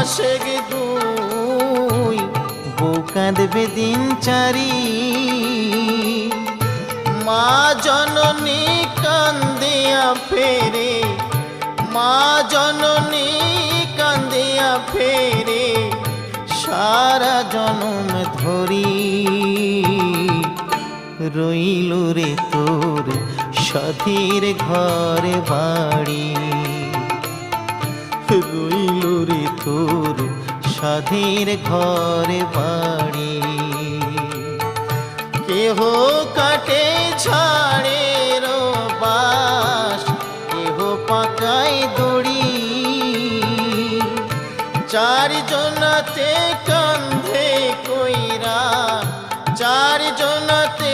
মাসে দুই বউ কাঁদবে দিন চারি। মা জননী কান্দিয়া ফেরে, মা জননী কান্দিয়া ফেরে সারা জনম ধরি। রইল রে তোর সাধীর ঘরে বাড়ি, রইল রে তোর সাধীর ঘরে বাড়ি। কেহ কাটে ঝাড়ের বাঁশ, কেহ পাকায় দড়ি। চারজনাতে কান্ধে কইরা, চারজনাতে